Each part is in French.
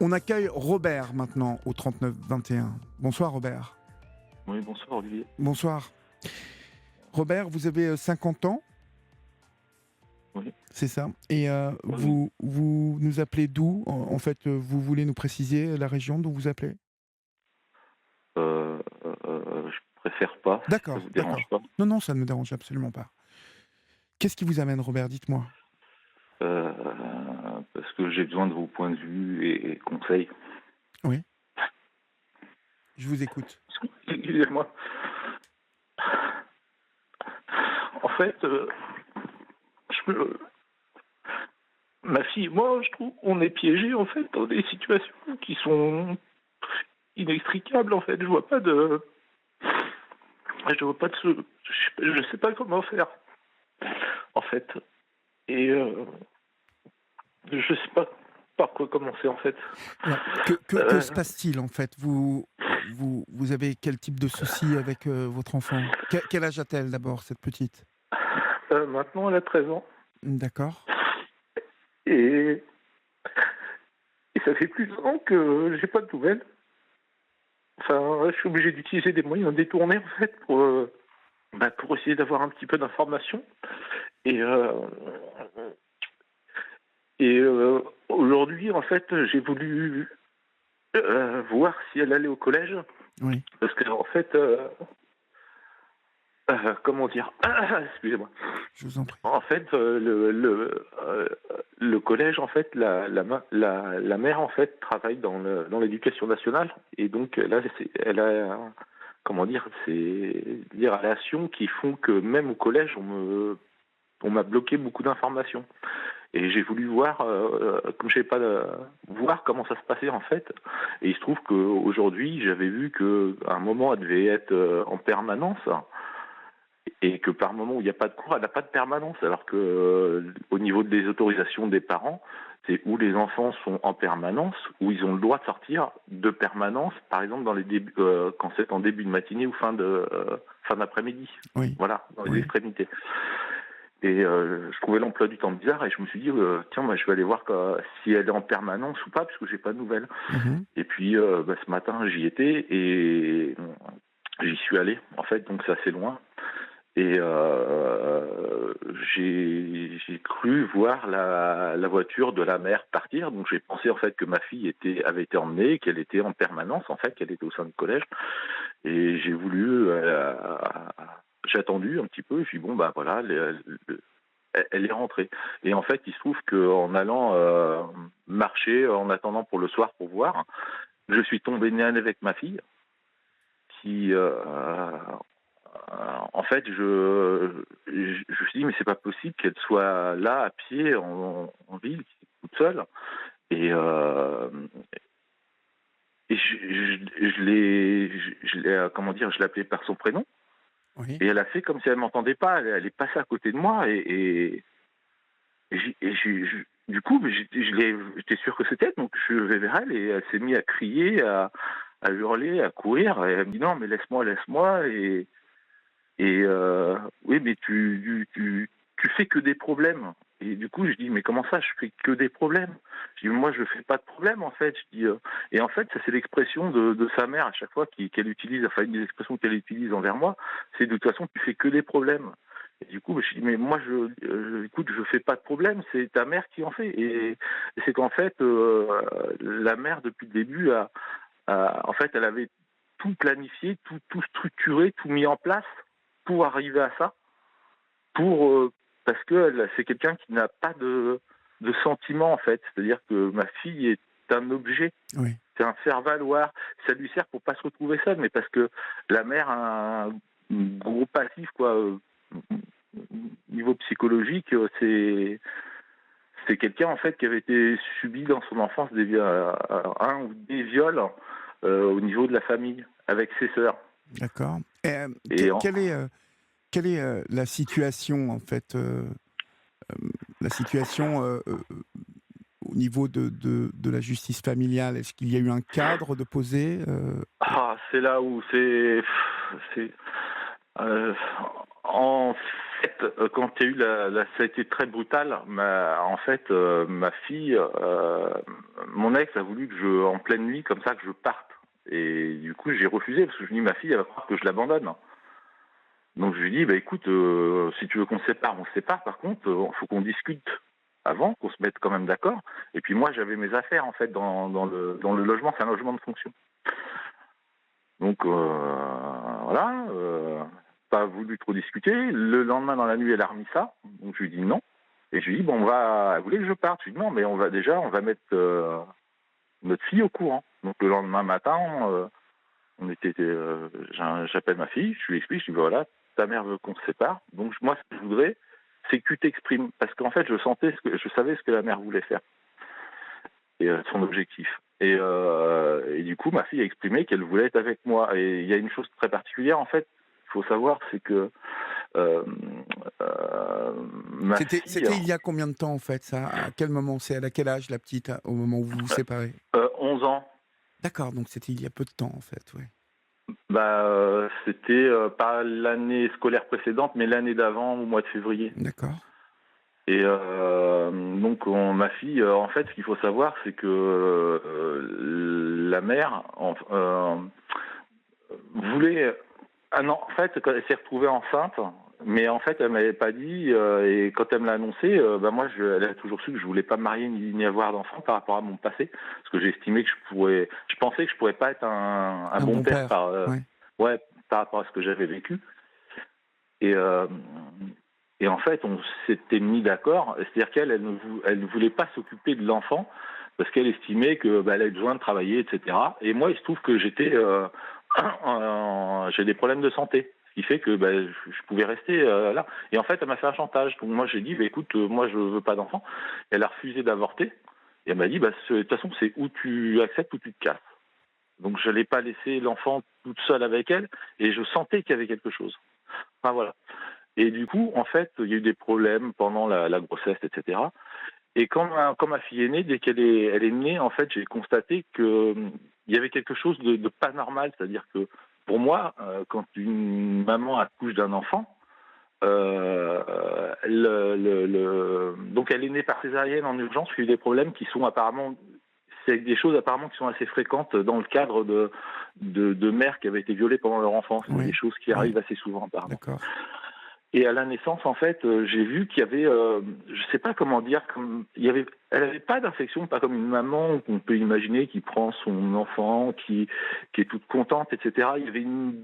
On accueille Robert maintenant au 39-21. Bonsoir Robert. Oui, bonsoir Olivier. Bonsoir. Robert, vous avez 50 ans, Oui. c'est ça. Et Oui. vous nous appelez d'où en fait, vous voulez nous préciser la région d'où vous appelez? Je préfère pas, si ça D'accord, vous dérange d'accord. pas. Non, non, ça ne me dérange absolument pas. Qu'est-ce qui vous amène Robert? Dites-moi. Euh, Parce que j'ai besoin de vos points de vue et conseils. Oui, je vous écoute. Excusez-moi. En fait, je me- ma fille et moi, je trouve qu'on est piégés en fait dans des situations qui sont inextricables. En fait, je sais pas comment faire. En fait, et je sais pas par quoi commencer en fait. Alors, que Euh, se passe-t-il en fait? Vous avez quel type de souci avec votre enfant? Quel âge a-t-elle d'abord, cette petite? Maintenant, elle a 13 ans D'accord. et, et ça fait plus d'un an que j'ai pas de nouvelles. Enfin, je suis obligé d'utiliser des moyens détournés en fait pour essayer d'avoir un petit peu d'informations. Et, euh, et aujourd'hui, en fait, j'ai voulu voir si elle allait au collège Oui, parce que en fait, comment dire, excusez-moi. je vous en prie. En fait, le collège, en fait, la mère, en fait, travaille dans l'éducation nationale. Et donc, là, elle a, comment dire, c'est des relations qui font que même au collège, on m'a bloqué beaucoup d'informations. Et j'ai voulu voir, comme je savais pas, voir comment ça se passait, en fait. Et il se trouve qu'aujourd'hui, j'avais vu qu'à un moment, elle devait être en permanence et que par moment où il n'y a pas de cours, elle n'a pas de permanence, alors que au niveau des autorisations des parents, c'est où les enfants sont en permanence, où ils ont le droit de sortir de permanence, par exemple dans les débuts, quand c'est en début de matinée ou fin d'après-midi, Oui, voilà, dans les oui. extrémités. Et je trouvais l'emploi du temps bizarre et je me suis dit tiens, moi je vais aller voir si elle est en permanence ou pas, parce que j'ai pas de nouvelles. Mhm. Et puis ce matin j'y étais et j'y suis allé en fait, donc c'est assez loin. Et j'ai cru voir la voiture de la mère partir, donc j'ai pensé en fait que ma fille avait été emmenée, qu'elle était en permanence en fait, qu'elle était au sein du collège, et j'ai voulu, j'ai attendu un petit peu, et puis bon bah voilà, elle est rentrée. Et en fait il se trouve qu'en allant marcher, en attendant pour le soir pour voir, je suis tombé nez à nez avec ma fille, qui en fait, je me suis dit, mais c'est pas possible qu'elle soit là, à pied, en ville, toute seule. Et, euh, et je l'ai, comment dire, je l'ai appelée par son prénom. Oui. Et elle a fait comme si elle m'entendait pas. Elle est passée à côté de moi. Du coup, j'étais sûr que c'était elle. Donc, je vais vers elle et elle s'est mise à crier, à hurler, à courir. Et elle me dit, non, mais laisse-moi, laisse-moi. Oui, mais tu fais que des problèmes. Et du coup, je dis, mais comment ça, je fais que des problèmes? Je dis, moi, je fais pas de problème, en fait. Je dis, et en fait, ça, c'est l'expression de sa mère à chaque fois qu'elle utilise, enfin, une des expressions qu'elle utilise envers moi, c'est de toute façon, tu fais que des problèmes. Et du coup, je dis, mais moi, écoute, je fais pas de problème, c'est ta mère qui en fait. Et c'est qu'en fait, la mère, depuis le début, en fait, elle avait tout planifié, tout structuré, tout mis en place pour arriver à ça, parce que c'est quelqu'un qui n'a pas de sentiment en fait. C'est-à-dire que ma fille est un objet, Oui. c'est un faire-valoir. Ça lui sert pour pas se retrouver seule, mais parce que la mère a un gros passif quoi. Niveau psychologique, c'est quelqu'un en fait qui avait été subi dans son enfance un ou des viols au niveau de la famille avec ses sœurs. D'accord. Et, Et en, quelle est la situation en fait, la situation au niveau de la justice familiale? Est-ce qu'il y a eu un cadre de posé c'est là où c'est euh, en fait, quand il y a eu ça a été très brutal. Ma fille, mon ex a voulu que en pleine nuit, comme ça, que je parte. Et du coup, j'ai refusé parce que je me dis, ma fille, elle va croire que je l'abandonne. Donc je lui dis, bah écoute, si tu veux qu'on se sépare, on se sépare. Par contre, faut qu'on discute avant, qu'on se mette quand même d'accord. Et puis moi, j'avais mes affaires en fait dans le logement. C'est un logement de fonction. Donc voilà, pas voulu trop discuter. Le lendemain dans la nuit, elle a remis ça. Donc je lui dis non. Et je lui dis bon, elle voulait que je parte. Je lui dis non, mais on va mettre notre fille au courant. Donc le lendemain matin, j'appelle ma fille, je lui explique, je lui dis voilà, ta mère veut qu'on se sépare. Donc moi, ce que je voudrais, c'est que tu t'exprimes, parce qu'en fait, je savais ce que la mère voulait faire et son objectif. Et du coup, ma fille a exprimé qu'elle voulait être avec moi. Et il y a une chose très particulière, en fait, il faut savoir, c'est que euh, ma C'était fille, c'était il y a combien de temps, en fait, ça? À quel moment? À quel âge, la petite, au moment où vous vous séparez? 11 ans, D'accord, donc c'était il y a peu de temps, en fait, ouais. c'était pas l'année scolaire précédente, mais l'année d'avant, au mois de février. D'accord. Et donc ma fille, en fait, ce qu'il faut savoir, c'est que la mère voulait. Ah non, en fait, quand elle s'est retrouvée enceinte, mais en fait, elle m'avait pas dit. Et quand elle me l'a annoncé, moi, elle a toujours su que je voulais pas me marier ni avoir d'enfant par rapport à mon passé, parce que j'estimais que je pensais que je pourrais pas être un Un bon bon père père, ouais. ouais, par rapport à ce que j'avais vécu. Et et en fait, on s'était mis d'accord, c'est-à-dire elle ne voulait pas s'occuper de l'enfant parce qu'elle estimait que elle avait besoin de travailler, etc. Et moi, il se trouve que j'ai des problèmes de santé, ce qui fait que je pouvais rester là. Et en fait, elle m'a fait un chantage. Donc moi, j'ai dit, écoute, moi, je veux pas d'enfant. Elle a refusé d'avorter. Et elle m'a dit, de toute façon, c'est où tu acceptes ou tu te casses. Donc je n'allais pas laisser l'enfant toute seule avec elle, et je sentais qu'il y avait quelque chose. Enfin voilà. Et du coup, en fait, il y a eu des problèmes pendant la grossesse, etc. Et quand ma fille est née, dès elle est née, en fait, j'ai constaté que il y avait quelque chose de pas normal. C'est-à-dire que pour moi, quand une maman accouche d'un enfant, donc elle est née par césarienne en urgence. Il y a eu des problèmes qui sont apparemment, c'est des choses apparemment qui sont assez fréquentes dans le cadre de mères qui avaient été violées pendant leur enfance. C'est des Oui, choses qui oui, arrivent assez souvent apparemment. d'accord. Et à la naissance, en fait, j'ai vu qu'il y avait, je sais pas comment dire, elle avait pas d'infection, pas comme une maman qu'on peut imaginer qui prend son enfant, qui est toute contente, etc. Il y avait une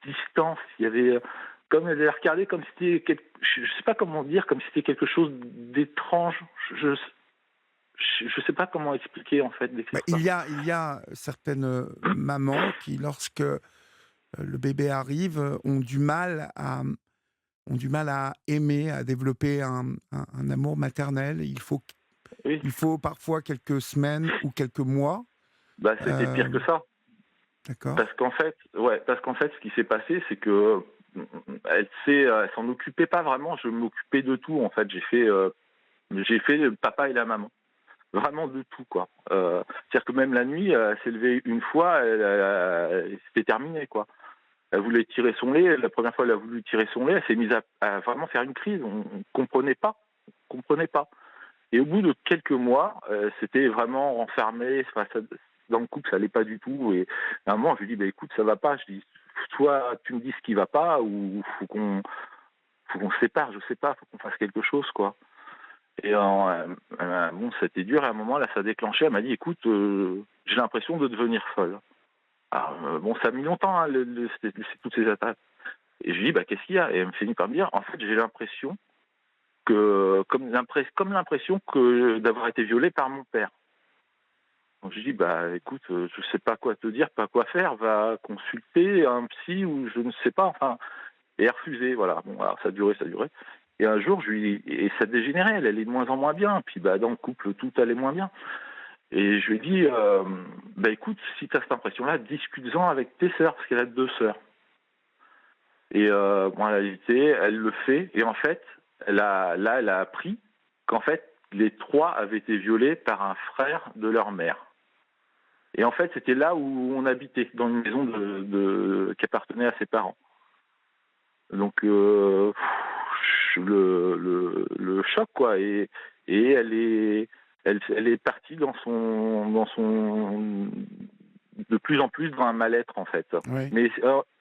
distance, il y avait, comme elle la regardait comme si c'était, je sais pas comment dire, comme si c'était quelque chose d'étrange. Je sais pas comment expliquer en fait, Bah, décrire ça. il y a certaines mamans qui, lorsque le bébé arrive, ont du mal à aimer, à développer un amour maternel. Oui, Il faut parfois quelques semaines ou quelques mois. c'était pire Euh, que ça. d'accord. Parce qu'en fait, ce qui s'est passé, c'est que elle s'en occupait pas vraiment. Je m'occupais de tout. En fait, j'ai fait le papa et la maman, vraiment de tout quoi. C'est-à-dire que même la nuit, elle s'est levée une fois, c'était terminé quoi. Elle voulait tirer son lait. La première fois, elle a voulu tirer son lait. Elle s'est mise à vraiment faire une crise. On comprenait pas, on comprenait pas. Et au bout de quelques mois, c'était vraiment renfermé. Enfin, dans le couple, ça allait pas du tout. Et à un moment, je lui dis, écoute, ça va pas. Je dis, soit tu me dis ce qui va pas, ou faut qu'on se sépare. Je sais pas, faut qu'on fasse quelque chose, quoi. Et bon, c'était dur. Et à un moment, là, ça a déclenché. Elle m'a dit, écoute, j'ai l'impression de devenir folle. Alors, bon, ça a mis longtemps, hein, c'est toutes ces attaques. Et je lui dis, qu'est-ce qu'il y a? Et elle me finit par me dire, en fait, j'ai l'impression comme l'impression que d'avoir été violée par mon père. Donc je dis écoute, je sais pas quoi te dire, pas quoi faire, va consulter un psy ou je ne sais pas, enfin, et elle refusait, voilà. Bon, alors ça durait. Et un jour, et ça dégénérait, elle allait de moins en moins bien, puis dans le couple, tout allait moins bien. Et je lui ai dit, écoute, si tu as cette impression-là, discute-en avec tes sœurs, parce qu'elle a 2 sœurs. Et en réalité, elle le fait. Et en fait, elle a appris qu'en fait, les 3 avaient été violés par un frère de leur mère. Et en fait, c'était là où on habitait, dans une maison qui appartenait à ses parents. Donc, le choc, quoi. Et elle est partie dans son de plus en plus dans un mal-être, en fait. Oui. Mais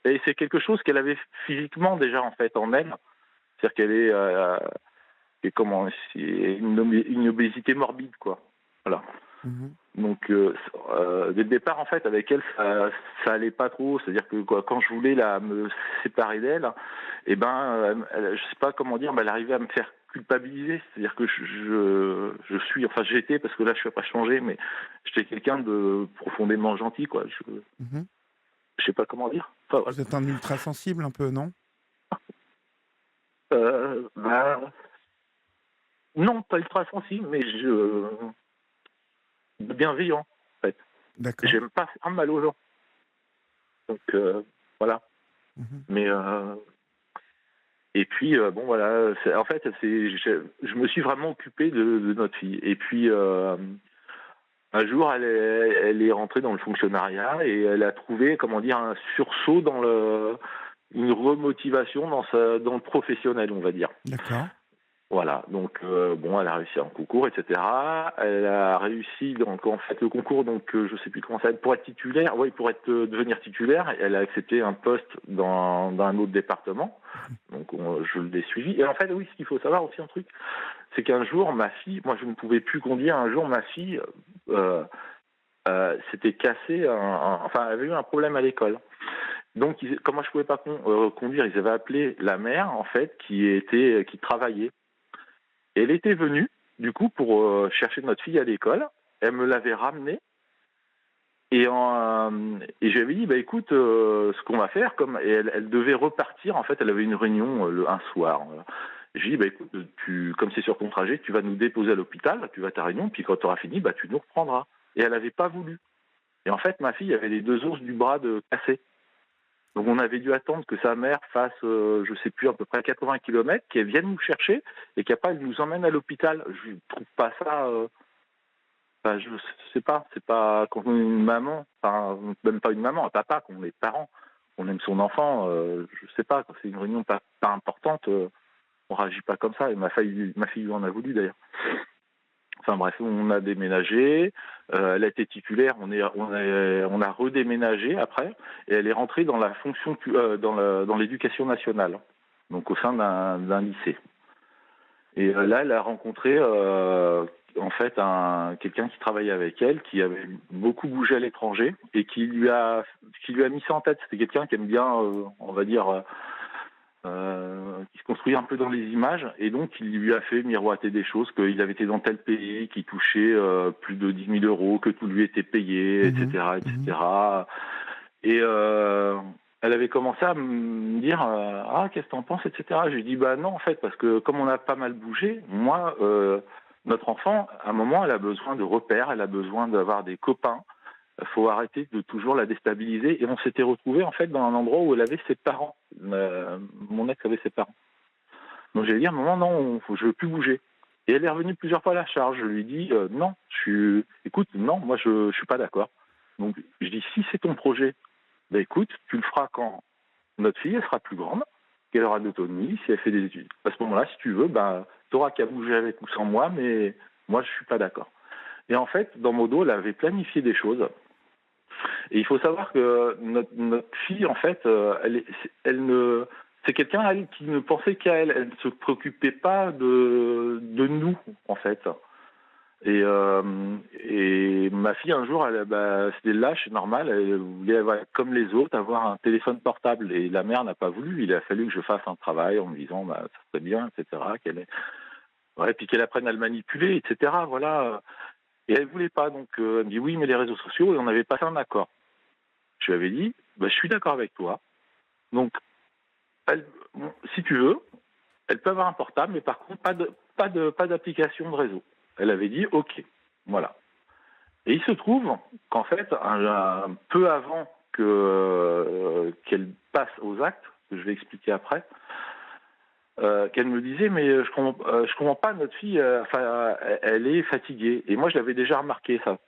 et c'est quelque chose qu'elle avait physiquement déjà, en fait, en elle. C'est-à-dire qu'elle est, c'est une obésité morbide, quoi. Voilà. Mhm. Donc, dès le départ, en fait, avec elle, ça allait pas trop. C'est-à-dire que quoi, quand je voulais me séparer d'elle, eh ben, je sais pas comment dire, mais elle arrivait à me faire culpabiliser. C'est-à-dire que je suis, enfin, j'étais, parce que là, je ne vais pas changer, mais j'étais quelqu'un de profondément gentil, quoi. Mhm. Je sais pas comment dire. Enfin, voilà. Vous êtes un ultra sensible un peu, non? Bah, non, pas ultra sensible, mais bienveillant, en fait. D'accord. J'aime pas faire mal aux gens. Donc, voilà. Mhm. Mais et puis bon, voilà, en fait, je me suis vraiment occupé de notre fille. Et puis un jour, elle est rentrée dans le fonctionnariat et elle a trouvé, comment dire, un sursaut une remotivation dans le professionnel, on va dire. D'accord. Voilà, donc bon, elle a réussi un concours, etc. Elle a réussi, donc en fait, le concours, donc je sais plus comment ça va être, pour être titulaire, oui, pour devenir titulaire. Elle a accepté un poste dans un autre département, donc je l'ai suivi. Et en fait, oui, ce qu'il faut savoir aussi, un truc, c'est qu'un jour, ma fille, moi je ne pouvais plus conduire, un jour, ma fille euh, s'était cassée, enfin, elle avait eu un problème à l'école. Donc, comme moi je pouvais pas conduire, ils avaient appelé la mère, en fait, qui travaillait. Et elle était venue, du coup, pour chercher notre fille à l'école. Elle me l'avait ramenée. Et je lui avais dit, bah écoute, ce qu'on va faire, et elle devait repartir, en fait, elle avait une réunion un soir. J'ai dit, bah écoute, comme c'est sur ton trajet, tu vas nous déposer à l'hôpital, tu vas à ta réunion, puis quand tu auras fini, bah tu nous reprendras. Et elle n'avait pas voulu. Et en fait, ma fille avait les deux os du bras cassés. Donc on avait dû attendre que sa mère fasse, je sais plus, à peu près 80 kilomètres, qu'elle vienne nous chercher et qu'après elle nous emmène à l'hôpital. Je trouve pas ça. Enfin, je sais pas, c'est pas quand on est une maman, enfin même pas une maman, un papa, quand on est parent, on aime son enfant. Je sais pas, quand c'est une réunion pas importante, on réagit pas comme ça. Et ma fille lui en a voulu d'ailleurs. Enfin bref, on a déménagé, elle a été titulaire, on a redéménagé après, et elle est rentrée dans la fonction, dans l'éducation nationale, donc au sein d'un lycée. Et là, elle a rencontré en fait quelqu'un qui travaillait avec elle, qui avait beaucoup bougé à l'étranger et qui lui a mis ça en tête. C'était quelqu'un qui aime bien, on va dire, qui se construit un peu dans les images, et donc il lui a fait miroiter des choses, qu'il avait été dans tel pays, qu'il touchait plus de 10 000 euros, que tout lui était payé, Mhm. etc., Mhm. etc. Et elle avait commencé à me dire ah, qu'est-ce que t'en penses, etc. J'ai dit bah non, en fait, parce que comme on a pas mal bougé, moi, notre enfant, à un moment, elle a besoin de repères, elle a besoin d'avoir des copains. Il faut arrêter de toujours la déstabiliser. Et on s'était retrouvés en fait dans un endroit où elle avait ses parents. Mon ex avait ses parents. Donc j'ai dit à un moment non, je veux plus bouger. Et elle est revenue plusieurs fois à la charge. Je lui ai dit non, écoute, non, moi je suis pas d'accord. Donc je dis si c'est ton projet, ben écoute, tu le feras quand notre fille elle sera plus grande, qu'elle aura de l'autonomie, si elle fait des études. À ce moment-là, si tu veux, ben t'auras qu'à bouger avec ou sans moi, mais moi je suis pas d'accord. Et en fait, dans mon dos, elle avait planifié des choses. Et il faut savoir que notre fille, en fait, c'est quelqu'un elle, qui ne pensait qu'à elle. Elle ne se préoccupait pas de nous, en fait. Et ma fille, un jour, c'était lâche, c'est normal. Elle voulait avoir, comme les autres, avoir un téléphone portable. Et la mère n'a pas voulu. Il a fallu que je fasse un travail en me disant, bah, ça serait bien, etc. Ouais, puis qu'elle apprenne à le manipuler, etc. Voilà. Et elle voulait pas. Donc, elle me dit oui, mais les réseaux sociaux, et on n'avait pas fait un accord. Je lui avais dit, bah, je suis d'accord avec toi. Donc, si tu veux, elle peut avoir un portable, mais par contre, pas d'application de réseau. Elle avait dit, ok, voilà. Et il se trouve qu'en fait, un peu avant qu'elle passe aux actes, que je vais expliquer après, qu'elle me disait, mais je comprends pas, notre fille, elle est fatiguée. Et moi, je l'avais déjà remarqué ça.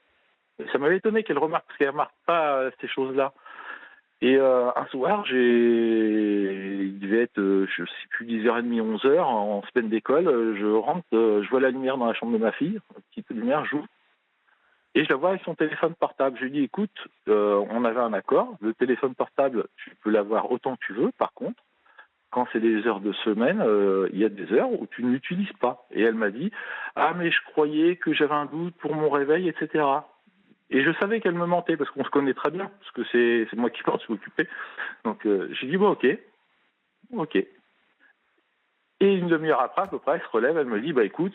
Ça m'avait étonné qu'elle remarque, parce qu'elle remarque pas ces choses-là. Et un soir, il devait être, je sais plus, 10h30, 11h, en semaine d'école, je rentre, je vois la lumière dans la chambre de ma fille, une petite lumière, j'ouvre, et je la vois avec son téléphone portable. Je lui dis, écoute, on avait un accord, le téléphone portable, tu peux l'avoir autant que tu veux, par contre, quand c'est des heures de semaine, il y a des heures où tu ne l'utilises pas. Et elle m'a dit, ah mais je croyais que j'avais un doute pour mon réveil, etc. Et je savais qu'elle me mentait, parce qu'on se connaît très bien, parce que c'est moi qui m'en suis occupé. Donc j'ai dit, bon, ok, ok. Et une demi-heure après, à peu près, elle se relève, elle me dit, bah écoute,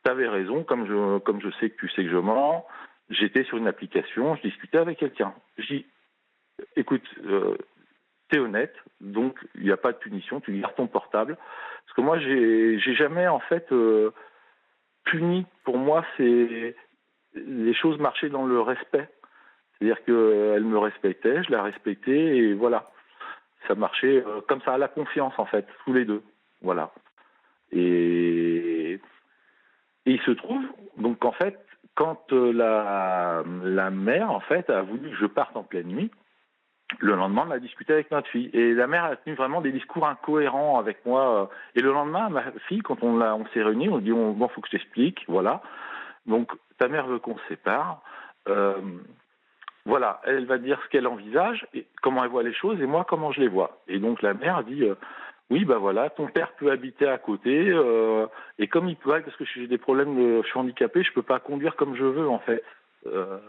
t'avais raison, comme je sais que tu sais que je mens, j'étais sur une application, je discutais avec quelqu'un. Je dis, écoute, t'es honnête, donc il n'y a pas de punition, tu gardes ton portable. Parce que moi, j'ai jamais, en fait, puni. Pour moi, c'est les choses marchaient dans le respect. C'est-à-dire qu'elle me respectait, je la respectais, et voilà. Ça marchait comme ça, à la confiance, en fait, tous les deux. Voilà. Et il se trouve, donc, en fait, quand la mère, en fait, a voulu que je parte en pleine nuit, le lendemain, on a discuté avec notre fille. Et la mère a tenu vraiment des discours incohérents avec moi. Et le lendemain, ma fille, quand on s'est réunis, on dit, bon, faut que je t'explique, voilà. Donc, ta mère veut qu'on se sépare. Euh, Voilà, elle va dire ce qu'elle envisage, et comment elle voit les choses, et moi comment je les vois. Et donc la mère dit, oui, bah voilà, ton père peut habiter à côté, et comme il peut, parce que j'ai des problèmes, je suis handicapé, je peux pas conduire comme je veux en fait.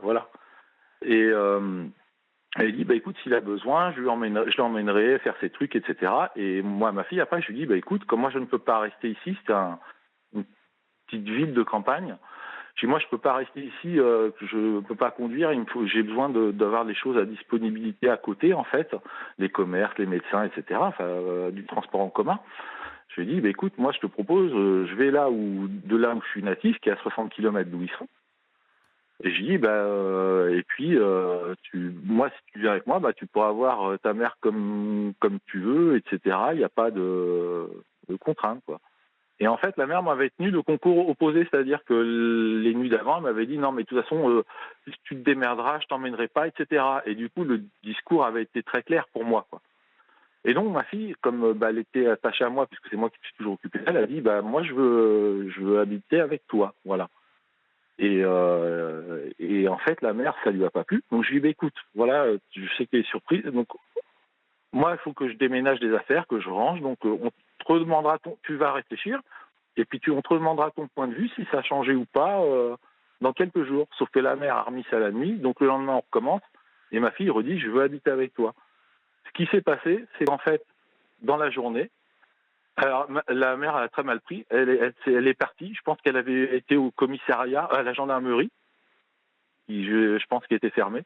Voilà. Et elle dit, bah écoute, s'il a besoin, je l'emmènerai faire ses trucs, etc. Et moi, ma fille, après, je lui dis, bah écoute, comme moi je ne peux pas rester ici, une petite ville de campagne. Je dis, moi, je peux pas rester ici, je peux pas conduire. J'ai besoin d'avoir les choses à disponibilité à côté, en fait, les commerces, les médecins, etc. Enfin, du transport en commun. Je lui ai dit, bah, écoute, moi, je te propose, je vais de là où je suis natif, qui est à 60 kilomètres d'où ils sont. Et je lui dis, et puis, moi, si tu viens avec moi, bah, tu pourras voir ta mère comme tu veux, etc. Il n'y a pas de contrainte, quoi. Et en fait, la mère m'avait tenu le concours opposé, c'est-à-dire que les nuits d'avant, elle m'avait dit non, mais de toute façon, si tu te démerderas, je t'emmènerai pas, etc. Et du coup, le discours avait été très clair pour moi, quoi. Et donc, ma fille, comme elle était attachée à moi, puisque c'est moi qui me suis toujours occupé d'elle, elle a dit, moi, je veux habiter avec toi, voilà. Et en fait, la mère, ça lui a pas plu. Donc, je lui ai dit, écoute, voilà, je sais que tu es surprise, donc moi, il faut que je déménage des affaires, que je range, donc on te redemandera tu vas réfléchir. Et puis on te demandera ton point de vue, si ça a changé ou pas, dans quelques jours. Sauf que la mère a remis ça la nuit, donc le lendemain on recommence, et ma fille redit, je veux habiter avec toi. Ce qui s'est passé, c'est qu'en fait, dans la journée, alors la mère a très mal pris, elle est partie, je pense qu'elle avait été au commissariat, à la gendarmerie, qui je pense qui était fermée.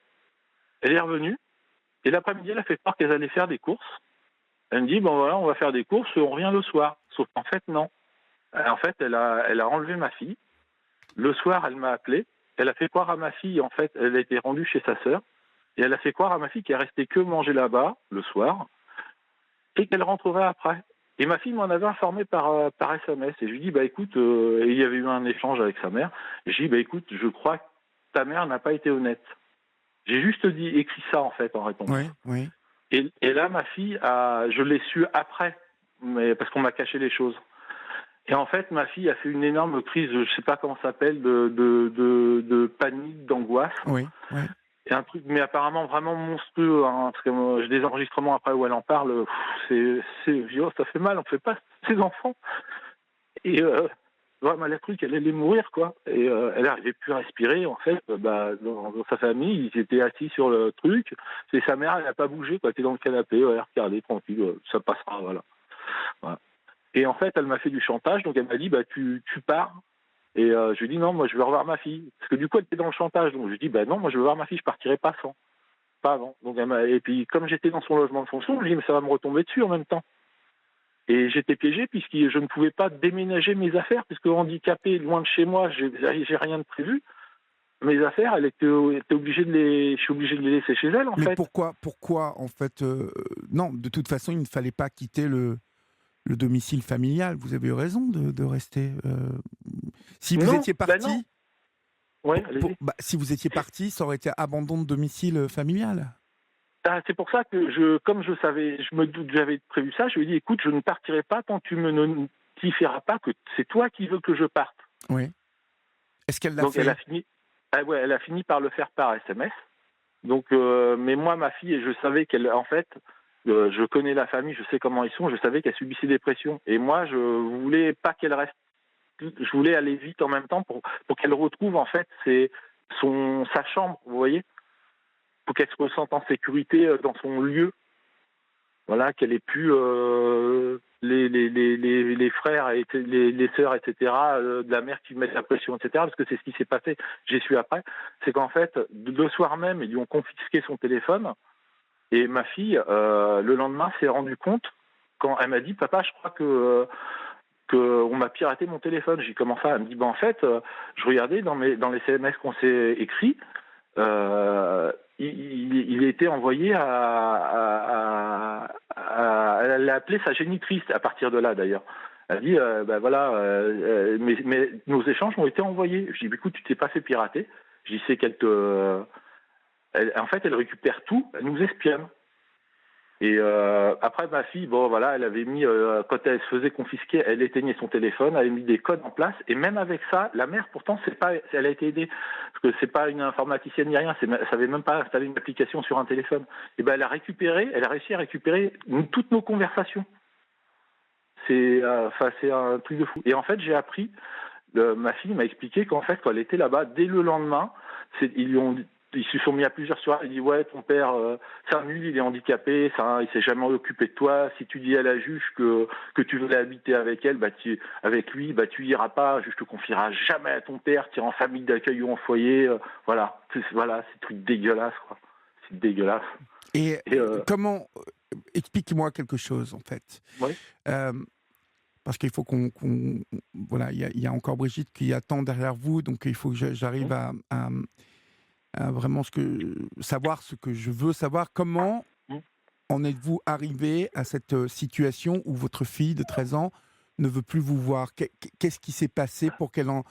Elle est revenue, et l'après-midi, elle a fait part qu'elle allait faire des courses. Elle me dit, bon voilà, on va faire des courses, on revient le soir. Sauf qu'en fait, non. En fait, elle a enlevé ma fille. Le soir, elle m'a appelé. Elle a fait croire à ma fille, en fait, elle a été rendue chez sa sœur. Et elle a fait croire à ma fille qu'elle restait que manger là-bas, le soir, et qu'elle rentrerait après. Et ma fille m'en avait informé par SMS. Et je lui dis, écoute, et il y avait eu un échange avec sa mère. Et je lui dis, écoute, je crois que ta mère n'a pas été honnête. J'ai juste écrit ça, en fait, en réponse. Oui, oui. Et là, ma fille, je l'ai su après, mais parce qu'on m'a caché les choses. Et en fait, ma fille a fait une énorme crise, je sais pas comment ça s'appelle, de panique, d'angoisse. Oui, oui. Et un truc, mais apparemment vraiment monstrueux, hein, parce que j'ai des enregistrements après où elle en parle, c'est violent, ça fait mal, on fait pas ses enfants. Et vraiment, elle a cru qu'elle allait mourir, quoi. Et elle n'arrivait plus à respirer, en fait. Dans sa famille, ils étaient assis sur le truc. C'est sa mère, elle n'a pas bougé, quoi. Elle était dans le canapé, elle a regardé, tranquille, ça passera, voilà. Voilà. Et en fait, elle m'a fait du chantage, donc elle m'a dit, tu pars. Et je lui ai dit, non, moi je veux revoir ma fille. Parce que du coup, elle était dans le chantage, donc je lui ai dit, non, moi je veux voir ma fille, je partirai pas sans. Pas avant. Donc et puis, comme j'étais dans son logement de fonction, je lui ai dit, mais ça va me retomber dessus en même temps. Et j'étais piégé, puisque je ne pouvais pas déménager mes affaires, puisque handicapé, loin de chez moi, j'ai rien de prévu. Mes affaires, je suis obligé de les laisser chez elle, en Mais fait. pourquoi en fait, non, de toute façon, il ne fallait pas quitter le domicile familial. Vous avez eu raison de rester. Si vous étiez parti, non. Ouais, allez-y. si vous étiez parti, ça aurait été abandon de domicile familial. Ah, c'est pour ça que comme je savais, je me doute, j'avais prévu ça, je lui ai dit, écoute, je ne partirai pas tant que tu me notifieras pas que c'est toi qui veux que je parte. Oui. Est-ce qu'elle l'a Donc elle a fait? fini, ah ouais, elle a fini par le faire par SMS. Donc, mais moi, ma fille, je savais qu'elle, en fait, je connais la famille, je sais comment ils sont, je savais qu'elle subissait des pressions. Et moi, je voulais pas qu'elle reste, je voulais aller vite en même temps pour qu'elle retrouve, en fait, sa chambre, vous voyez, pour qu'elle se ressente en sécurité dans son lieu. Voilà, qu'elle ait pu les frères et les sœurs, etc., de la mère qui mettent la pression, etc., parce que c'est ce qui s'est passé, j'ai su après, c'est qu'en fait, le soir même, ils lui ont confisqué son téléphone, et ma fille, le lendemain, s'est rendue compte, quand elle m'a dit, papa, je crois que on m'a piraté mon téléphone. J'ai dit, comment ça? Elle me dit, en fait, je regardais dans les SMS qu'on s'est écrits, il était envoyé elle a appelé sa génitrice à partir de là d'ailleurs. Elle dit voilà, mais nos échanges ont été envoyés. Je dis écoute, tu t'es pas fait pirater. Je dis c'est en fait elle récupère tout, elle nous espionne. Et après, ma fille, bon voilà, elle avait mis, quand elle se faisait confisquer, elle éteignait son téléphone, elle avait mis des codes en place, et même avec ça, la mère, pourtant, elle a été aidée, parce que c'est pas une informaticienne ni rien, elle savait même pas installer une application sur un téléphone. Et ben, elle a réussi à récupérer toutes nos conversations. C'est un truc de fou. Et en fait, j'ai appris, ma fille m'a expliqué qu'en fait, quand elle était là-bas, dès le lendemain, ils se sont mis à plusieurs soirs. Il dit ouais, ton père, c'est un nul, il est handicapé, il s'est jamais occupé de toi. Si tu dis à la juge que tu veux habiter avec elle, avec lui, tu iras pas. La juge te confiera jamais à ton père. Tu iras en famille d'accueil ou en foyer. Voilà, c'est truc dégueulasse, quoi. C'est dégueulasse. Et comment explique-moi quelque chose en fait. Oui. Parce qu'il faut voilà, il y a encore Brigitte qui attend derrière vous, donc il faut que j'arrive à vraiment savoir ce que je veux savoir. Comment en êtes-vous arrivé à cette situation où votre fille de 13 ans ne veut plus vous voir? Qu'est-ce qui s'est passé pour qu'elle en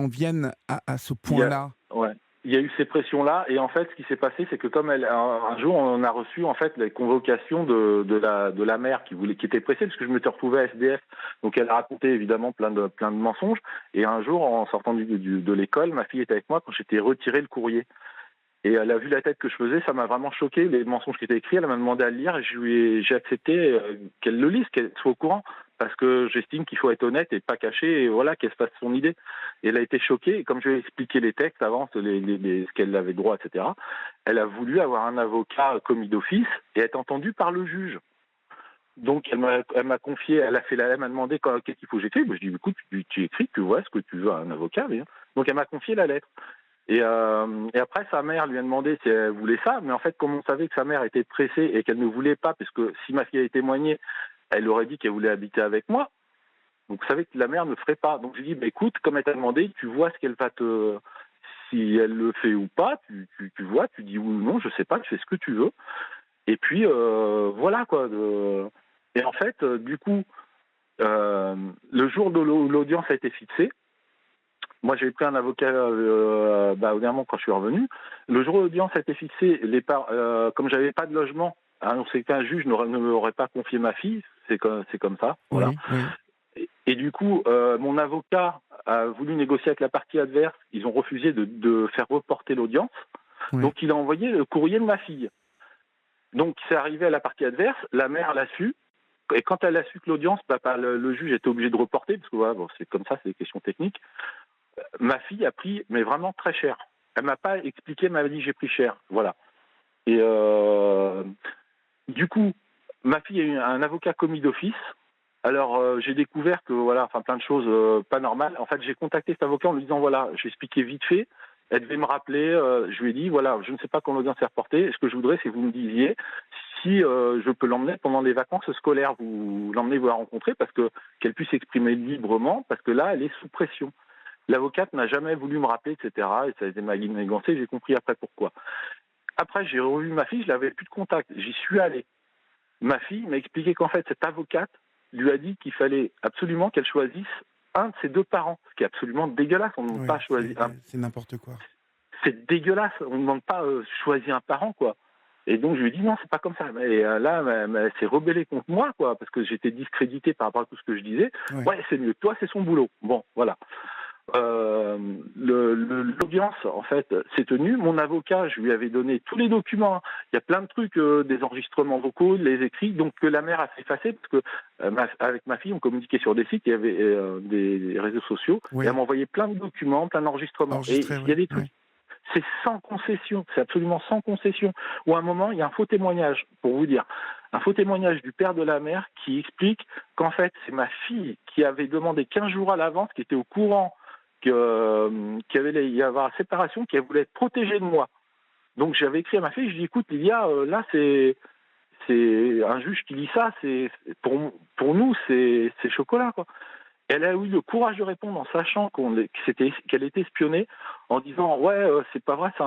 vienne à ce point-là? Ouais. Il y a eu ces pressions-là, et en fait, ce qui s'est passé, c'est que comme un jour, on a reçu en fait les convocations de la mère qui était pressée, parce que je m'étais retrouvé à SDF. Donc elle a raconté évidemment plein de mensonges. Et un jour, en sortant de l'école, ma fille était avec moi quand j'étais retiré le courrier. Et elle a vu la tête que je faisais, ça m'a vraiment choqué, les mensonges qui étaient écrits. Elle m'a demandé à le lire, et j'ai accepté qu'elle le lise, qu'elle soit au courant, parce que j'estime qu'il faut être honnête et pas cacher, et voilà, qu'elle se fasse son idée. Et elle a été choquée, et comme je lui ai expliqué les textes avant, ce qu'elle avait droit, etc., elle a voulu avoir un avocat commis d'office et être entendue par le juge. Donc elle m'a confié, elle m'a demandé qu'est-ce qu'il faut que j'écrive. Je dis écoute, tu écris, tu vois ce que tu veux à un avocat. Bien. Donc elle m'a confié la lettre. Et après, sa mère lui a demandé si elle voulait ça, mais en fait, comme on savait que sa mère était pressée et qu'elle ne voulait pas, parce que si ma fille avait témoigné, elle aurait dit qu'elle voulait habiter avec moi. Donc, vous savez que la mère ne ferait pas. Donc, je lui ai dit, écoute, comme elle t'a demandé, tu vois ce qu'elle va si elle le fait ou pas, tu vois, tu dis oui ou non, je sais pas, tu fais ce que tu veux. Et puis, voilà, quoi. Et en fait, du coup, le jour où l'audience a été fixée, moi, j'ai pris un avocat au dernier quand je suis revenu. Le jour où l'audience a été fixée, comme j'avais pas de logement, on sait qu'un juge ne m'aurait pas confié ma fille. C'est comme ça. Voilà. Oui, oui. Et du coup, mon avocat a voulu négocier avec la partie adverse. Ils ont refusé de faire reporter l'audience. Oui. Donc, il a envoyé le courrier de ma fille. Donc, c'est arrivé à la partie adverse. La mère l'a su. Et quand elle a su que l'audience, le juge était obligé de reporter, parce que voilà, c'est comme ça, c'est des questions techniques. Ma fille a pris, mais vraiment très cher. Elle m'a pas expliqué, elle m'a dit j'ai pris cher. Voilà. Et du coup, ma fille a eu un avocat commis d'office. Alors j'ai découvert que voilà, enfin plein de choses pas normales. En fait, j'ai contacté cet avocat en lui disant voilà, j'ai expliqué vite fait. Elle devait me rappeler. Je lui ai dit voilà, je ne sais pas quand l'audience est reportée. Ce que je voudrais, c'est que vous me disiez si je peux l'emmener pendant les vacances scolaires. Vous l'emmenez vous la rencontrer parce que qu'elle puisse s'exprimer librement parce que là, elle est sous pression. L'avocate n'a jamais voulu me rappeler, etc. Et ça a été manigancé, j'ai compris après pourquoi. Après, j'ai revu ma fille, je n'avais plus de contact. J'y suis allé. Ma fille m'a expliqué qu'en fait, cette avocate lui a dit qu'il fallait absolument qu'elle choisisse un de ses deux parents. Ce qui est absolument dégueulasse. On ne demande pas choisir un. C'est n'importe quoi. C'est dégueulasse. On ne demande pas choisir un parent, quoi. Et donc je lui ai dit non, c'est pas comme ça. Et là, elle s'est rebellée contre moi, quoi, parce que j'étais discrédité par rapport à tout ce que je disais. Ouais. Ouais, c'est mieux que toi, c'est son boulot. Bon, voilà. L'audience, en fait, s'est tenue. Mon avocat, je lui avais donné tous les documents, hein. Il y a plein de trucs, des enregistrements vocaux, les écrits, donc que la mère a fait effacer, parce que avec ma fille, on communiquait sur des sites, il y avait des réseaux sociaux, et Oui. elle m'a envoyé plein de documents, plein d'enregistrements. Et Enregistré, il y a oui. des trucs, c'est sans concession, c'est absolument sans concession. Ou à un moment, il y a un faux témoignage, pour vous dire. Un faux témoignage du père de la mère qui explique qu'en fait, c'est ma fille qui avait demandé 15 jours à l'avance, qui était au courant qu'il y avait la séparation, qui voulait être protégée de moi. Donc j'avais écrit à ma fille, je dis écoute Lilia, là c'est un juge qui lit ça, pour nous c'est chocolat, quoi. Elle a eu le courage de répondre en sachant qu'elle était espionnée, en disant ouais c'est pas vrai, je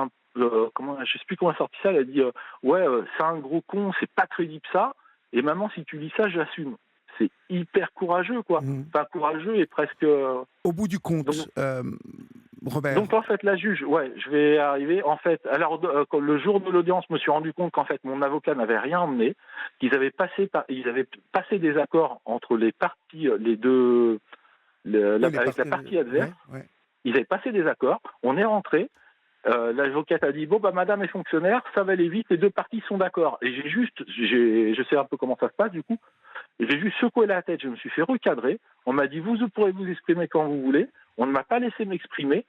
sais plus comment elle a sorti ça, elle a dit ouais c'est un gros con, c'est pas crédible ça, et maman si tu lis ça j'assume. C'est hyper courageux, quoi. Mhm. Enfin courageux et presque. Au bout du compte, Donc, Robert. donc en fait la juge, ouais, je vais arriver. En fait, alors le jour de l'audience, je me suis rendu compte qu'en fait mon avocat n'avait rien emmené, qu'ils avaient ils avaient passé des accords entre les parties, les deux, Oui, avec la partie adverse. ouais. Ils avaient passé des accords. On est rentré. L'avocate a dit bon bah madame est fonctionnaire, ça va aller vite, les deux parties sont d'accord. Et je sais un peu comment ça se passe du coup. J'ai juste secoué la tête, je me suis fait recadrer. On m'a dit vous pourrez vous exprimer quand vous voulez. On ne m'a pas laissé m'exprimer.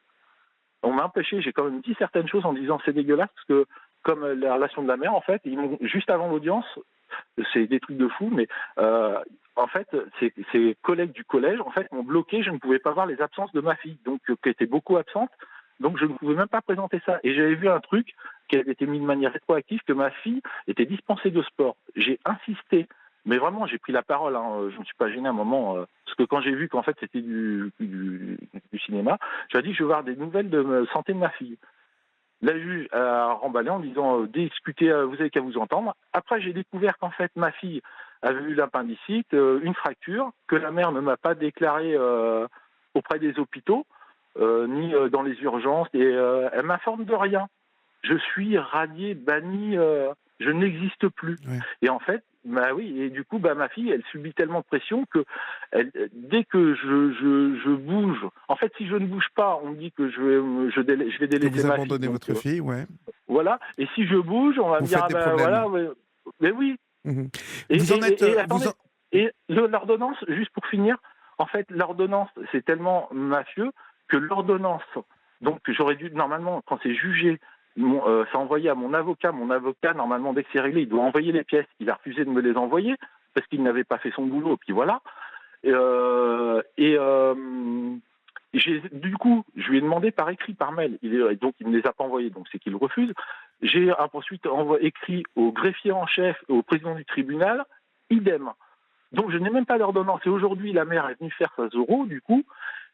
On m'a empêché, j'ai quand même dit certaines choses en disant c'est dégueulasse parce que comme la relation de la mère en fait, juste avant l'audience, c'est des trucs de fou, mais en fait ces collègues du collège en fait m'ont bloqué, je ne pouvais pas voir les absences de ma fille, donc qui était beaucoup absente, donc je ne pouvais même pas présenter ça. Et j'avais vu un truc qui avait été mis de manière rétroactive, que ma fille était dispensée de sport. J'ai insisté. Mais vraiment, j'ai pris la parole, hein. Je ne me suis pas gêné à un moment, parce que quand j'ai vu qu'en fait c'était du cinéma, je lui ai dit je veux voir des nouvelles de la santé de ma fille. La juge a remballé en disant discutez, vous avez qu'à vous entendre. Après, j'ai découvert qu'en fait ma fille avait eu l'appendicite, une fracture, que la mère ne m'a pas déclaré auprès des hôpitaux, ni dans les urgences, et elle m'informe de rien. Je suis radié, banni, je n'existe plus. Ouais. Et en fait, bah oui, et du coup, bah ma fille, elle subit tellement de pression que dès que je bouge, en fait, si je ne bouge pas, on me dit que je vais Que délaisser vous ma fille. abandonnez Donc, votre fille, ouais. voilà. Et si je bouge, on va Vous me dire faites ah des ben problèmes. voilà, mais oui. Mhm. Et, Vous en êtes. attendez, l'ordonnance, juste pour finir, en fait, l'ordonnance, c'est tellement mafieux que l'ordonnance, donc j'aurais dû, normalement, quand c'est jugé, c'est envoyé à mon avocat. Mon avocat, normalement, dès que c'est réglé, il doit envoyer les pièces. Il a refusé de me les envoyer parce qu'il n'avait pas fait son boulot, et puis voilà. Du coup, je lui ai demandé par écrit, par mail, donc il ne me les a pas envoyés, donc c'est qu'il refuse. J'ai ensuite écrit au greffier en chef et au président du tribunal, idem. Donc je n'ai même pas d'ordonnance. Et aujourd'hui, la mère est venue faire sa Zoro, du coup,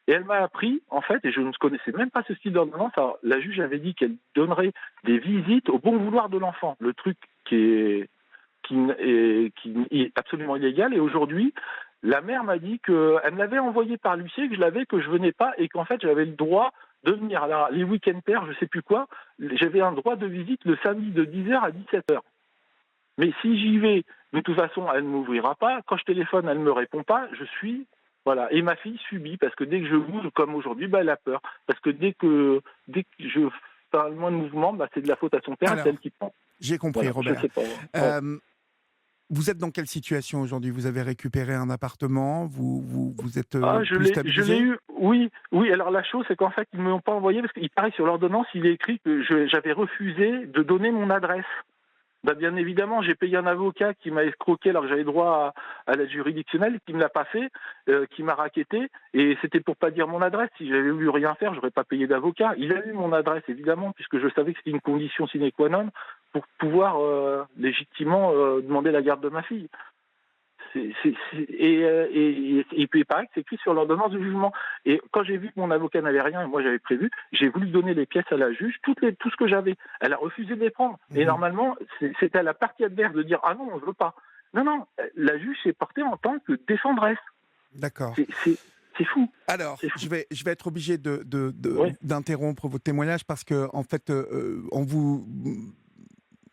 et elle m'a appris, en fait, et je ne connaissais même pas ce style d'ordonnance. Alors, la juge avait dit qu'elle donnerait des visites au bon vouloir de l'enfant, le truc qui est absolument illégal. Et aujourd'hui, la mère m'a dit qu'elle me l'avait envoyé par l'huissier, que je venais pas, et qu'en fait, j'avais le droit de venir. Alors, les week-ends pairs, je sais plus quoi, j'avais un droit de visite le samedi de 10h à 17h. Mais si j'y vais, de toute façon, elle ne m'ouvrira pas. Quand je téléphone, elle ne me répond pas. Je suis... Voilà. Et ma fille subit, parce que dès que je bouge, comme aujourd'hui, bah, elle a peur. Parce que dès que je fais le moins de mouvement, bah, c'est de la faute à son père, c'est elle qui prend. J'ai compris, Voilà, Robert. je sais pas. Ouais. Vous êtes dans quelle situation aujourd'hui? Vous avez récupéré un appartement? Vous êtes Je plus stabilisé? l'ai eu. Oui. Alors la chose, c'est qu'en fait, ils ne me l'ont pas envoyé parce qu'il paraît sur l'ordonnance, il est écrit que j'avais refusé de donner mon adresse. Bah, bien évidemment, j'ai payé un avocat qui m'a escroqué alors que j'avais droit à l'aide juridictionnelle, qui me l'a pas fait, qui m'a racketté, et c'était pour pas dire mon adresse. Si j'avais voulu rien faire, j'aurais pas payé d'avocat. Il a eu mon adresse, évidemment, puisque je savais que c'était une condition sine qua non pour pouvoir légitimement demander la garde de ma fille. Et puis il paraît que c'est écrit sur l'ordonnance de jugement. Et quand j'ai vu que mon avocat n'avait rien et moi j'avais prévu, j'ai voulu donner les pièces à la juge, tout ce que j'avais. Elle a refusé de les prendre. Et normalement, c'était à la partie adverse de dire ah non, on ne veut pas. Non, la juge s'est portée en tant que défendresse. D'accord. C'est fou. Alors, C'est fou. je vais être obligé Oui. d'interrompre votre témoignage parce que en fait, on vous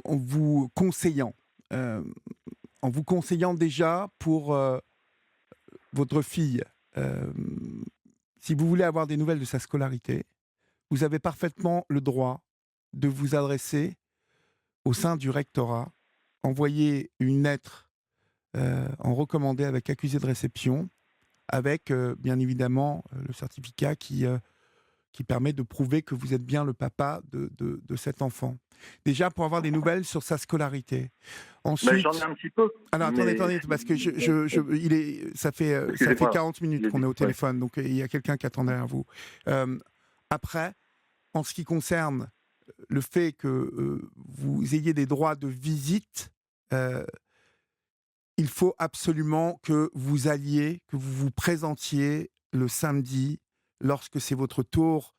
en vous conseillant, euh, en vous conseillant déjà pour votre fille. euh, Si vous voulez avoir des nouvelles de sa scolarité, vous avez parfaitement le droit de vous adresser au sein du rectorat, envoyer une lettre en recommandé avec accusé de réception, avec bien évidemment le certificat qui permet de prouver que vous êtes bien le papa de cet enfant. Déjà pour avoir des nouvelles sur sa scolarité. Ben, j'en ai Ensuite, un petit peu, alors attendez, mais attendez, parce que ça fait excusez-moi, 40 minutes qu'on est au téléphone, donc il y a quelqu'un qui attend derrière vous. Euh, Après, en ce qui concerne le fait que vous ayez des droits de visite, euh, il faut absolument que vous alliez, que vous vous présentiez le samedi, lorsque c'est votre tour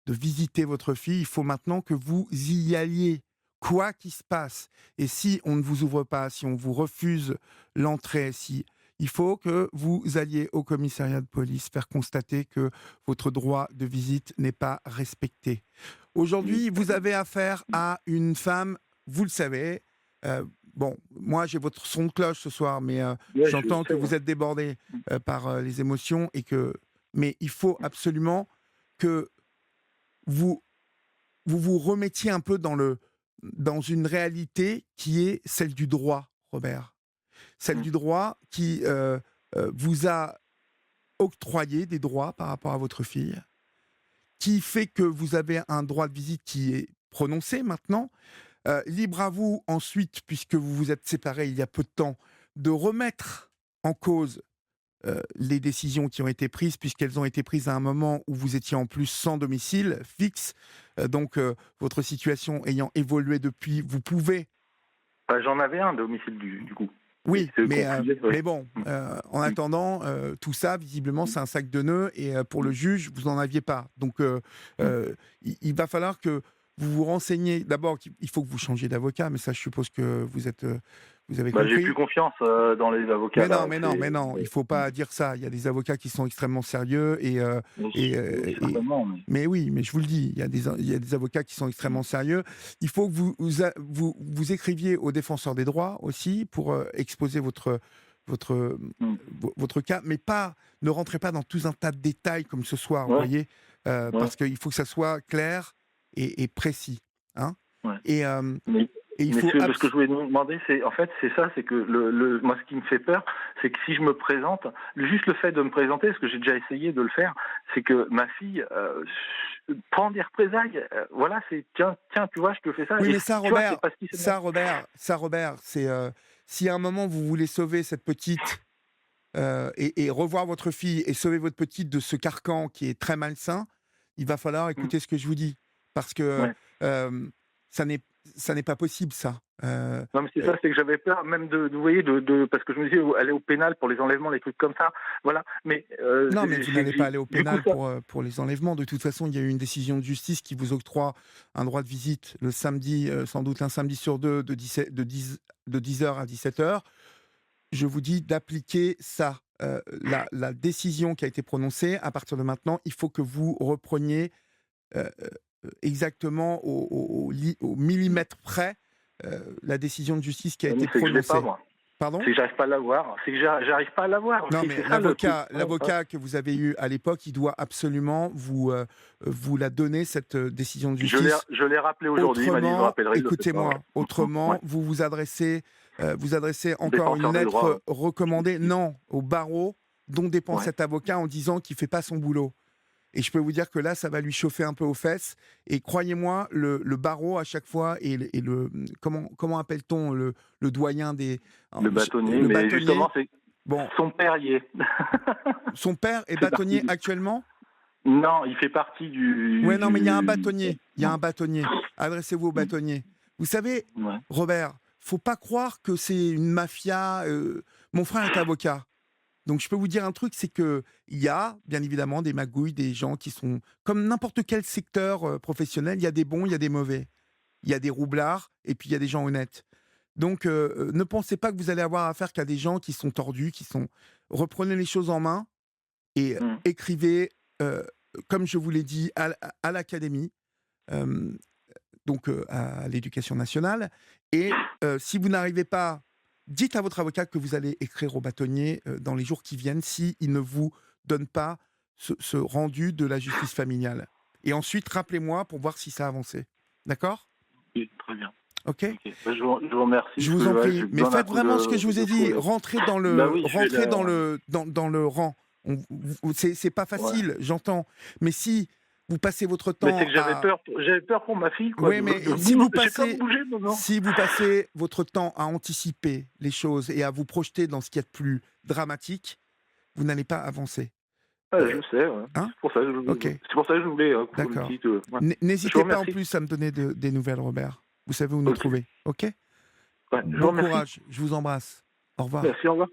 de visiter votre fille. Il faut maintenant que vous y alliez, quoi qu'il se passe. Et si on ne vous ouvre pas, si on vous refuse l'entrée, si il faut que vous alliez au commissariat de police faire constater que votre droit de visite n'est pas respecté. Aujourd'hui, vous avez affaire à une femme, vous le savez. Bon, moi j'ai votre son de cloche ce soir, mais ouais, je j'entends que sais, ouais. vous êtes débordé par les émotions mais il faut absolument que vous vous remettiez un peu dans une réalité qui est celle du droit, Robert. Celle du droit qui vous a octroyé des droits par rapport à votre fille, qui fait que vous avez un droit de visite qui est prononcé maintenant. Libre à vous ensuite, puisque vous vous êtes séparés il y a peu de temps, de remettre en cause les décisions qui ont été prises, puisqu'elles ont été prises à un moment où vous étiez en plus sans domicile fixe. Votre situation ayant évolué depuis, vous pouvez. Ben, j'en avais un domicile du coup. Et Oui, c'est eux qui ont refusé, ouais. mais bon, en attendant, tout ça, visiblement, c'est un sac de nœuds et pour le juge, vous n'en aviez pas. Donc, il va falloir que vous vous renseigniez. D'abord, il faut que vous changiez d'avocat, mais ça, je suppose que vous avez Ben, j'ai plus compris. confiance dans les avocats là. Mais non, il faut pas dire ça. Il y a des avocats qui sont extrêmement sérieux et, Oui, euh, et- certainement, mais mais oui, mais je vous le dis, il y a des avocats qui sont extrêmement sérieux. Il faut que vous écriviez au défenseur des droits aussi pour exposer votre, votre cas, mais pas, ne rentrez pas dans tout un tas de détails comme ce soir, vous ouais, voyez, ouais, parce qu'il faut que ça soit clair et précis. Hein, ouais. et, Mais, et il mais faut ce que je voulais vous demander, c'est en fait, c'est ça, c'est que moi, ce qui me fait peur, c'est que si je me présente, juste le fait de me présenter, parce que j'ai déjà essayé de le faire, c'est que ma fille prend des représailles. Voilà, c'est tiens, tu vois, je te fais ça. Oui, Et mais tu vois, c'est pas ce qui se passe. Robert, c'est si à un moment vous voulez sauver cette petite et revoir votre fille et sauver votre petite de ce carcan qui est très malsain, il va falloir écouter ce que je vous dis parce que Ouais. euh, ça n'est ça n'est pas possible ça. Non, mais c'est Euh, ça, c'est que j'avais peur même vous voyez, parce que je me disais, aller au pénal pour les enlèvements, les trucs comme ça. Voilà. Mais non, mais vous n'allez pas aller au du coup, pénal ça. pour les enlèvements. De toute façon, il y a eu une décision de justice qui vous octroie un droit de visite le samedi, sans doute un samedi sur deux, de 10h à 17h. Je vous dis d'appliquer ça. La décision qui a été prononcée, à partir de maintenant, il faut que vous repreniez exactement au millimètre près la décision de justice qui a été C'est que je l'ai pas, prononcée. moi. Pardon? C'est que j'arrive pas à l'avoir. C'est que j'arrive pas à l'avoir Non, aussi. mais C'est ça le truc. l'avocat que vous avez eu à l'époque, il doit absolument vous la donner, cette décision de justice. Je l'ai rappelé aujourd'hui. Il m'a dit, je le Autrement, rappellerai, il le fait pas. Ouais. écoutez-moi, autrement, Ouais. vous adressez encore une Défenseur des droits. lettre recommandée, non, au barreau dont dépend Ouais. cet avocat en disant qu'il fait pas son boulot. Et je peux vous dire que là, ça va lui chauffer un peu aux fesses. Et croyez-moi, le barreau à chaque fois comment appelle-t-on le doyen des Le bâtonnier. le Mais bâtonnier. justement, c'est Bon, son père y est. son père est C'est parti bâtonnier actuellement. Non, il fait partie Ouais, non, mais il y a un du... bâtonnier. Il y a un bâtonnier. Adressez-vous au bâtonnier. Vous savez, Ouais. Robert, faut pas croire que c'est une mafia. Mon frère est avocat. Donc je peux vous dire un truc, c'est que il y a bien évidemment des magouilles, des gens qui sont comme n'importe quel secteur professionnel. Il y a des bons, il y a des mauvais. Il y a des roublards et puis il y a des gens honnêtes. Donc ne pensez pas que vous allez avoir affaire qu'à des gens qui sont tordus, qui sont. Reprenez les choses en main et Mm. écrivez, comme je vous l'ai dit, à l'académie. Euh, donc à l'éducation nationale. Et si vous n'arrivez pas, dites à votre avocat que vous allez écrire au bâtonnier dans les jours qui viennent s'il ne vous donne pas ce rendu de la justice familiale. Et ensuite, rappelez-moi pour voir si ça a avancé. D'accord ? Oui, très bien. Ok ? Ok. Bah, je vous remercie. Je vous en Ouais, prie. j'ai Mais besoin d'un faites coup vraiment ce que je vous ai de dit. fouet. Rentrez dans Bah le, oui, je vais rentrez dans là. le, dans le rang. C'est pas Ouais. facile, j'entends. Mais si vous passez votre Mais c'est temps que à... j'avais peur pour ma fille, quoi. Oui, mais J'ai peur de bouger, maman. si vous passez votre temps à anticiper les choses et à vous projeter dans ce qu'il y a de plus dramatique, vous n'allez pas avancer. Ouais, je sais. Ouais. Hein ? Ok, C'est pour ça que je voulais une d'accord. petite. Ouais. Je vous N'hésitez pas en remercie. plus à me donner des nouvelles, Robert. Vous savez où nous Ok. trouver. Ok ? Ouais, je vous Bon remercie. courage. Je vous embrasse. Au revoir. Merci, au revoir.